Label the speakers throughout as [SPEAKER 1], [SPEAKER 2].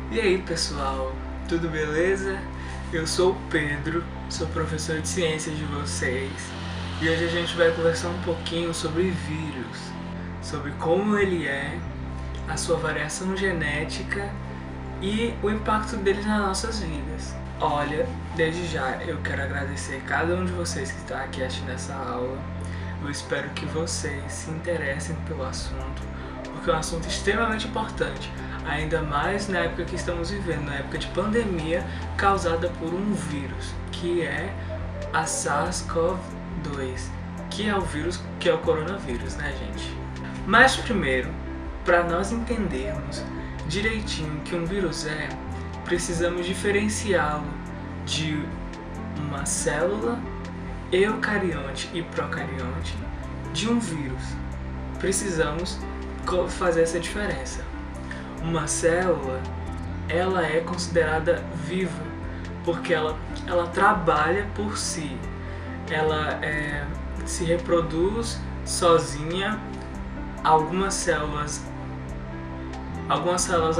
[SPEAKER 1] E aí pessoal, tudo beleza? Eu sou o Pedro, sou professor de ciências de vocês e hoje a gente vai conversar um pouquinho sobre vírus, sobre como ele é, a sua variação genética e o impacto deles nas nossas vidas. Olha, desde já eu quero agradecer cada um de vocês que está aqui assistindo essa aula. Eu espero que vocês se interessem pelo assunto, porque é um assunto extremamente importante, ainda mais na época que estamos vivendo, na época de pandemia causada por um vírus, que é a SARS-CoV-2, que é o vírus, que é o coronavírus, né, gente? Mas primeiro, para nós entendermos direitinho o que um vírus é, precisamos diferenciá-lo de uma célula eucarionte e procarionte de um vírus. Precisamos fazer essa diferença. Uma célula, ela é considerada viva porque ela trabalha por si, ela se reproduz sozinha. Algumas células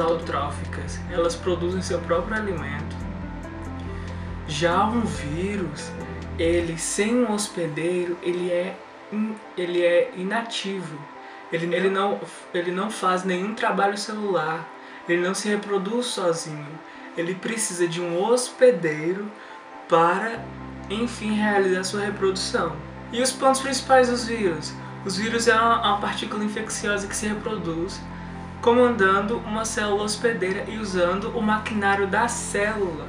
[SPEAKER 1] autróficas, elas produzem seu próprio alimento. Já um vírus, ele sem um hospedeiro, ele é inativo. Ele não faz nenhum trabalho celular, ele não se reproduz sozinho. Ele precisa de um hospedeiro para, enfim, realizar sua reprodução. E os pontos principais dos vírus? Os vírus é uma partícula infecciosa que se reproduz comandando uma célula hospedeira e usando o maquinário da célula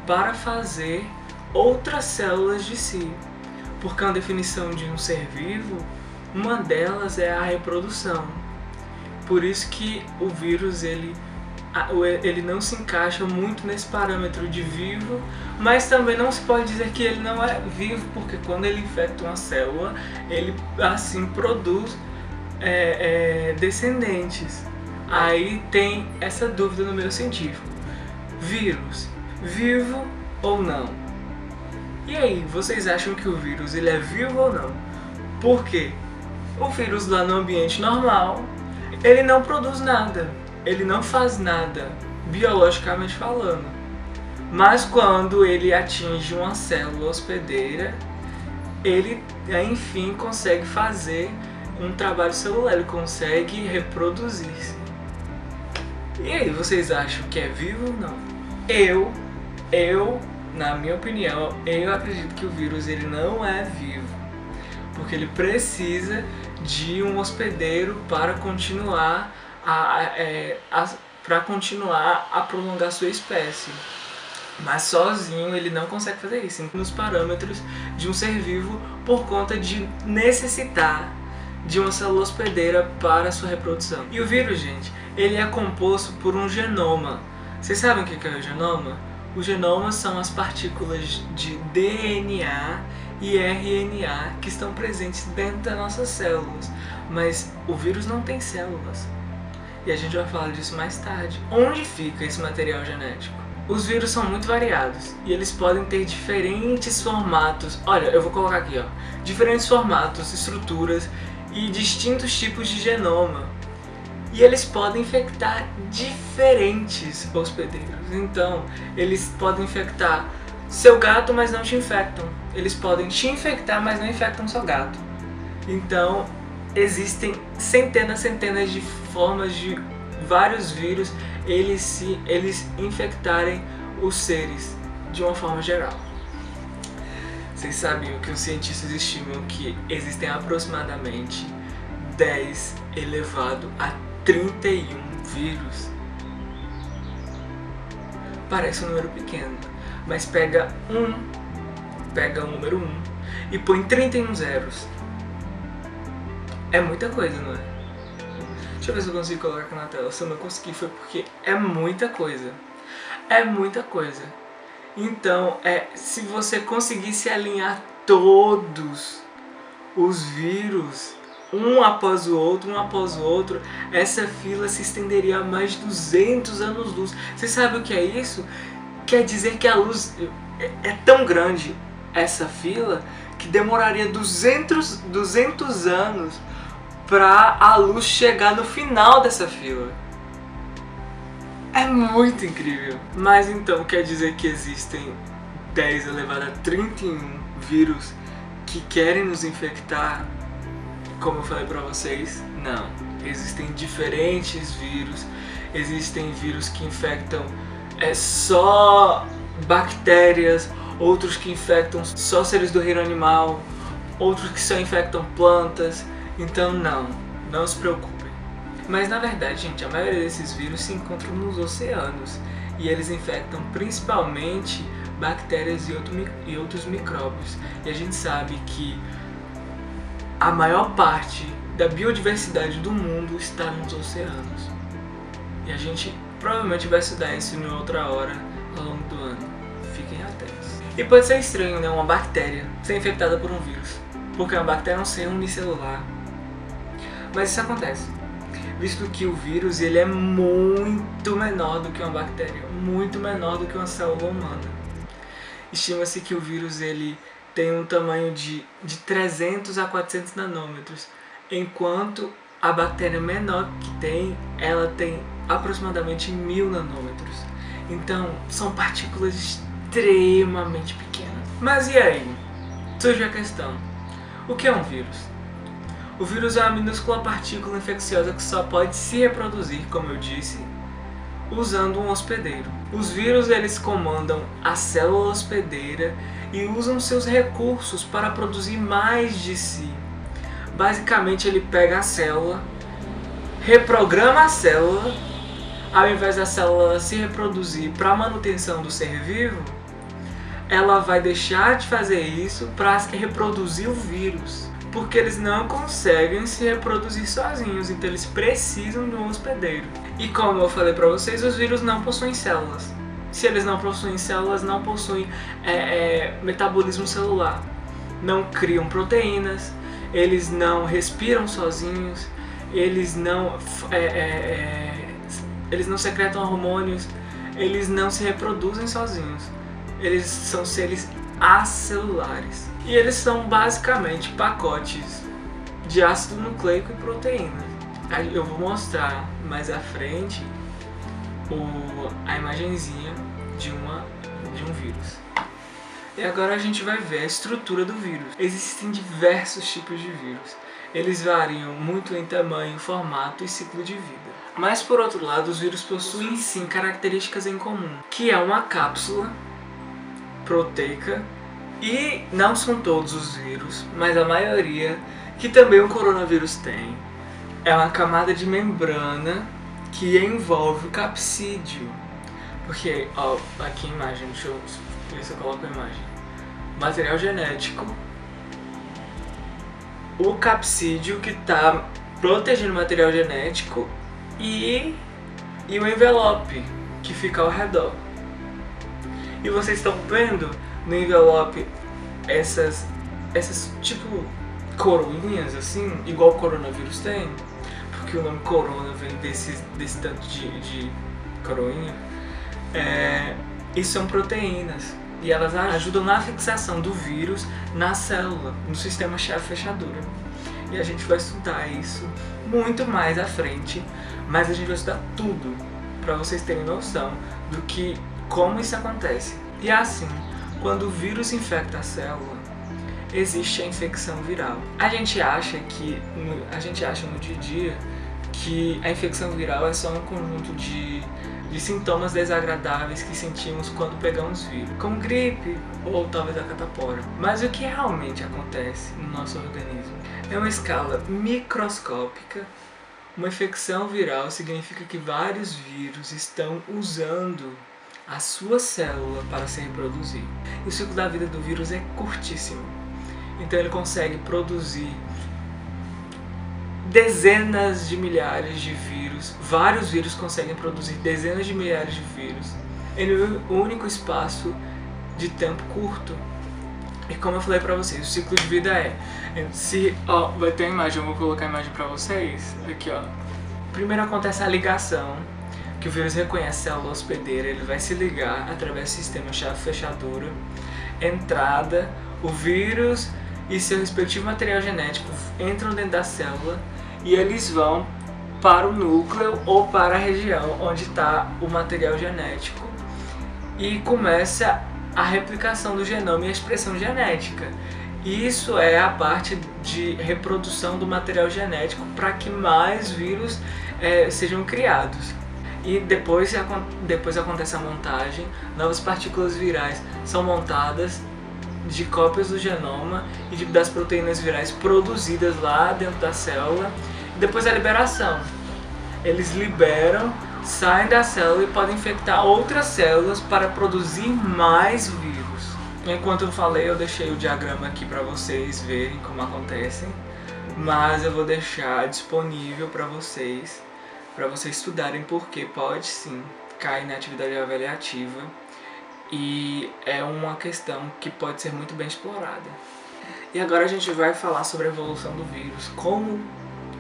[SPEAKER 1] para fazer outras células de si. Porque a definição de um ser vivo, uma delas é a reprodução. Por isso que o vírus ele não se encaixa muito nesse parâmetro de vivo, mas também não se pode dizer que ele não é vivo, porque quando ele infecta uma célula, ele assim produz descendentes. Aí tem essa dúvida no meio científico: vírus, vivo ou não? E aí, vocês acham que o vírus ele é vivo ou não? Por quê? O vírus lá no ambiente normal, ele não produz nada, ele não faz nada, biologicamente falando. Mas quando ele atinge uma célula hospedeira, ele, enfim, consegue fazer um trabalho celular, ele consegue reproduzir-se. E aí, vocês acham que é vivo ou não? Eu, na minha opinião, eu acredito que o vírus ele não é vivo, porque ele precisa de um hospedeiro para continuar a prolongar sua espécie. Mas sozinho ele não consegue fazer isso, nos parâmetros de um ser vivo, por conta de necessitar de uma célula hospedeira para sua reprodução. E o vírus, gente, ele é composto por um genoma. Vocês sabem o que é o genoma? O genoma são as partículas de DNA e RNA que estão presentes dentro das nossas células. Mas o vírus não tem células. E a gente vai falar disso mais tarde. Onde fica esse material genético? Os vírus são muito variados e eles podem ter diferentes formatos. Olha, eu vou colocar aqui, ó, diferentes formatos, estruturas e distintos tipos de genoma. E eles podem infectar diferentes hospedeiros. Então, eles podem infectar seu gato, mas não te infectam. Eles podem te infectar, mas não infectam seu gato. Então, existem centenas de formas de vários vírus eles infectarem os seres de uma forma geral. Vocês sabiam que os cientistas estimam que existem aproximadamente 10 elevado a 31 vírus? Parece um número pequeno, mas pega o número 1 e põe 31 zeros. É muita coisa, não é? Deixa eu ver se eu consigo colocar aqui na tela. Se eu não conseguir foi porque é muita coisa. É muita coisa. Então, se você conseguisse alinhar todos os vírus, um após o outro, essa fila se estenderia a mais de 200 anos-luz. Você sabe o que é isso? Quer dizer que a luz é tão grande, essa fila, que demoraria 200 anos para a luz chegar no final dessa fila. É muito incrível. Mas então quer dizer que existem 10 elevado a 31 vírus que querem nos infectar, como eu falei pra vocês? Não. Existem diferentes vírus. Existem vírus que infectam só bactérias, outros que infectam só seres do reino animal, outros que só infectam plantas. Então não se preocupem. Mas na verdade, gente, a maioria desses vírus se encontram nos oceanos e eles infectam principalmente bactérias e outros micróbios. E a gente sabe que a maior parte da biodiversidade do mundo está nos oceanos. E a gente provavelmente vai estudar isso em outra hora ao longo do ano. Fiquem atentos. E pode ser estranho, né, uma bactéria ser infectada por um vírus, porque uma bactéria é um ser unicelular. Mas isso acontece, visto que o vírus ele é muito menor do que uma bactéria, muito menor do que uma célula humana. Estima-se que o vírus ele tem um tamanho de 300 a 400 nanômetros, enquanto a bactéria menor que tem, ela tem aproximadamente 1000 nanômetros. Então, são partículas extremamente pequenas. Mas e aí? Surge a questão, o que é um vírus? O vírus é uma minúscula partícula infecciosa que só pode se reproduzir, como eu disse, usando um hospedeiro. Os vírus eles comandam a célula hospedeira e usam seus recursos para produzir mais de si. Basicamente ele pega a célula, reprograma a célula, ao invés da célula se reproduzir para a manutenção do ser vivo, ela vai deixar de fazer isso para reproduzir o vírus. Porque eles não conseguem se reproduzir sozinhos, então eles precisam de um hospedeiro. E como eu falei pra vocês, os vírus não possuem células. Se eles não possuem células, não possuem metabolismo celular. Não criam proteínas, eles não respiram sozinhos, eles não secretam hormônios, eles não se reproduzem sozinhos. Eles são seres acelulares. E eles são basicamente pacotes de ácido nucleico e proteína. Eu vou mostrar mais à frente a imagenzinha de um vírus. E agora a gente vai ver a estrutura do vírus. Existem diversos tipos de vírus. Eles variam muito em tamanho, formato e ciclo de vida. Mas por outro lado, os vírus possuem sim características em comum, que é uma cápsula proteica. E não são todos os vírus, mas a maioria, que também o coronavírus tem, é uma camada de membrana que envolve o capsídeo. Porque, ó, aqui a imagem, deixa eu ver se eu coloco a imagem. Material genético, o capsídeo que está protegendo o material genético e o envelope que fica ao redor. E vocês estão vendo no envelope essas tipo coroinhas assim, igual o coronavírus tem, porque o nome corona vem desse tanto de coroinha. E são proteínas e elas ajudam na fixação do vírus na célula, no sistema chave-fechadura. E a gente vai estudar isso muito mais à frente, mas a gente vai estudar tudo para vocês terem noção como isso acontece. E assim, quando o vírus infecta a célula, existe a infecção viral. A gente acha no dia a dia que a infecção viral é só um conjunto de sintomas desagradáveis que sentimos quando pegamos vírus, como gripe ou talvez a catapora. Mas o que realmente acontece no nosso organismo é uma escala microscópica. Uma infecção viral significa que vários vírus estão usando a sua célula para se reproduzir. E o ciclo da vida do vírus é curtíssimo. Então ele consegue produzir dezenas de milhares de vírus. Vários vírus conseguem produzir dezenas de milhares de vírus em um único espaço de tempo curto. E como eu falei pra vocês, o ciclo de vida vai ter uma imagem, eu vou colocar a imagem pra vocês. Aqui, ó. Primeiro acontece a ligação, que o vírus reconhece a célula hospedeira, ele vai se ligar através do sistema chave-fechadura, entrada, o vírus e seu respectivo material genético entram dentro da célula e eles vão para o núcleo ou para a região onde está o material genético e começa a replicação do genoma e a expressão genética. Isso é a parte de reprodução do material genético para que mais vírus sejam criados. E depois acontece a montagem, novas partículas virais são montadas de cópias do genoma e das proteínas virais produzidas lá dentro da célula. E depois a liberação. Eles liberam, saem da célula e podem infectar outras células para produzir mais vírus. Enquanto eu falei, eu deixei o diagrama aqui para vocês verem como acontece, mas eu vou deixar disponível para vocês estudarem, porque pode sim cair na atividade avaliativa e é uma questão que pode ser muito bem explorada. E agora a gente vai falar sobre a evolução do vírus, como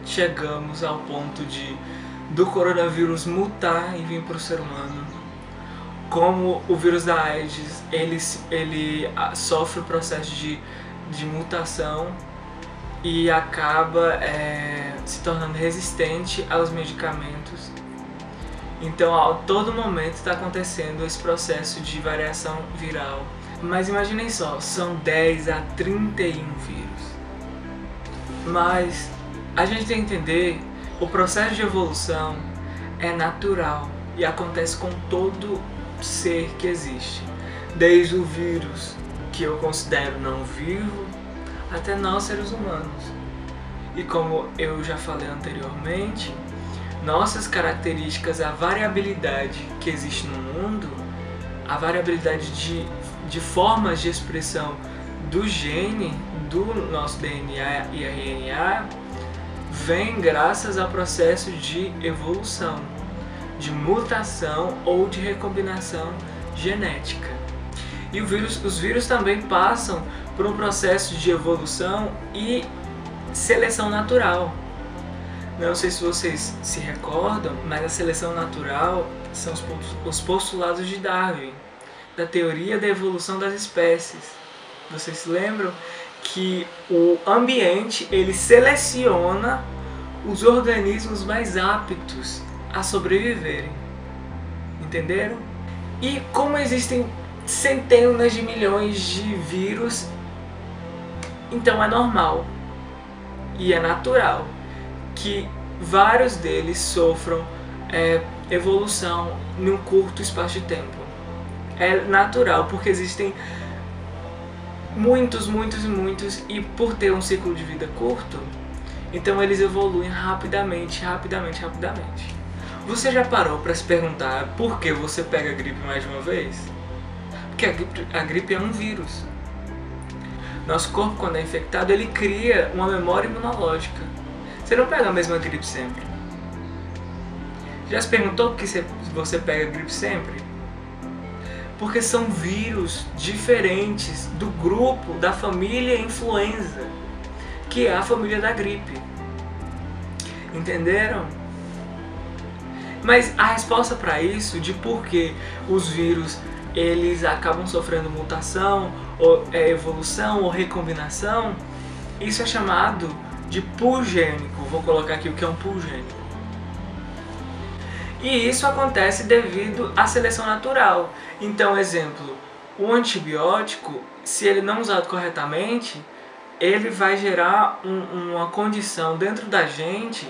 [SPEAKER 1] chegamos ao ponto do coronavírus mutar e vir para o ser humano, como o vírus da AIDS ele sofre o processo de mutação e acaba se tornando resistente aos medicamentos. Então, a todo momento está acontecendo esse processo de variação viral. Mas imaginem só, são 10 a 31 vírus. Mas a gente tem que entender, o processo de evolução é natural e acontece com todo ser que existe. Desde o vírus, que eu considero não vivo, até nós seres humanos. E como eu já falei anteriormente, nossas características, a variabilidade que existe no mundo, a variabilidade de formas de expressão do gene, do nosso DNA e RNA, vem graças ao processo de evolução, de mutação ou de recombinação genética. E os vírus também passam por um processo de evolução e seleção natural. Não sei se vocês se recordam, mas a seleção natural são os postulados de Darwin, da teoria da evolução das espécies. Vocês se lembram que o ambiente ele seleciona os organismos mais aptos a sobreviverem. Entenderam? E como existem centenas de milhões de vírus, então é normal e é natural que vários deles sofram evolução num curto espaço de tempo. É natural, porque existem muitos, e por ter um ciclo de vida curto, então eles evoluem rapidamente. Você já parou para se perguntar por que você pega a gripe mais de uma vez? Porque a gripe é um vírus. Nosso corpo, quando é infectado, ele cria uma memória imunológica. Você não pega a mesma gripe sempre. Já se perguntou por que você pega a gripe sempre? Porque são vírus diferentes do grupo da família influenza, que é a família da gripe. Entenderam? Mas a resposta para isso, de por que os vírus eles acabam sofrendo mutação, ou evolução ou recombinação, isso é chamado de pool gênico. Vou colocar aqui o que é um pool gênico. E isso acontece devido à seleção natural. Então, exemplo, o antibiótico, se ele não usado corretamente, ele vai gerar uma condição dentro da gente,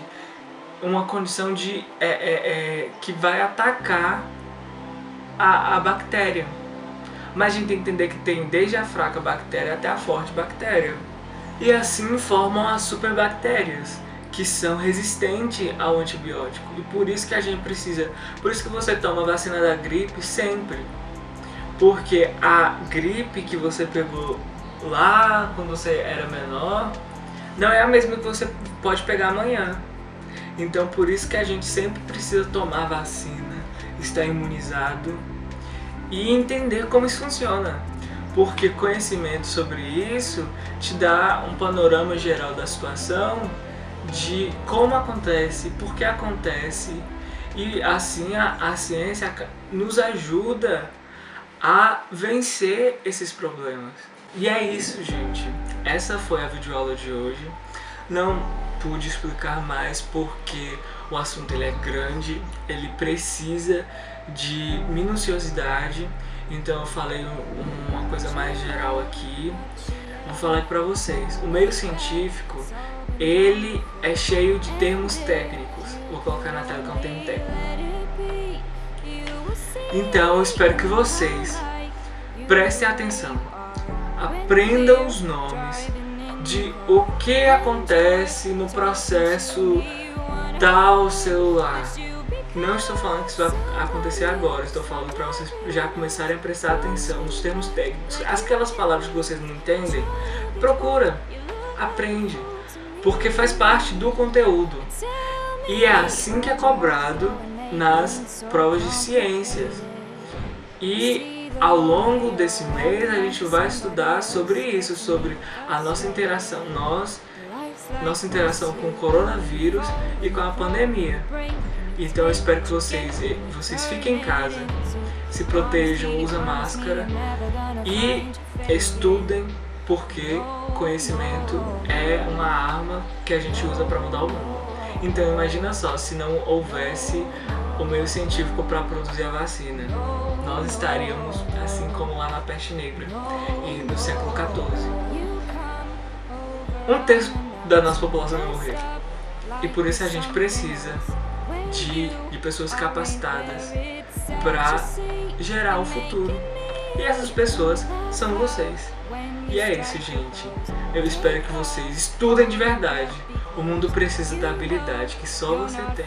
[SPEAKER 1] uma condição que vai atacar a bactéria. Mas a gente tem que entender que tem desde a fraca bactéria até a forte bactéria. E assim formam as superbactérias, que são resistentes ao antibiótico. E por isso que a gente precisa, por isso que você toma a vacina da gripe sempre. Porque a gripe que você pegou lá quando você era menor, não é a mesma que você pode pegar amanhã. Então por isso que a gente sempre precisa tomar vacina, estar imunizado e entender como isso funciona. Porque conhecimento sobre isso te dá um panorama geral da situação, de como acontece, por que acontece, e assim a ciência nos ajuda a vencer esses problemas. E é isso, gente. Essa foi a videoaula de hoje. Não pude explicar mais porque O assunto ele é grande, ele precisa de minuciosidade, então eu falei uma coisa mais geral aqui. Vou falar aqui pra vocês. O meio científico, ele é cheio de termos técnicos. Vou colocar na tela que é um termo técnico. Então eu espero que vocês prestem atenção, aprendam os nomes de o que acontece no processo tal celular. Não estou falando que isso vai acontecer agora, estou falando para vocês já começarem a prestar atenção nos termos técnicos. Aquelas palavras que vocês não entendem, procura, aprende, porque faz parte do conteúdo. E é assim que é cobrado nas provas de ciências. E ao longo desse mês a gente vai estudar sobre isso, sobre a nossa interação, nossa interação com o coronavírus e com a pandemia. Então eu espero que vocês fiquem em casa, se protejam, usem máscara e estudem, porque conhecimento é uma arma que a gente usa para mudar o mundo. Então imagina só, se não houvesse o meio científico para produzir a vacina, nós estaríamos assim como lá na peste negra, no século XIV. 1/3 da nossa população vai morrer. E por isso a gente precisa de pessoas capacitadas para gerar o futuro. E essas pessoas são vocês. E é isso, gente. Eu espero que vocês estudem de verdade. O mundo precisa da habilidade que só você tem.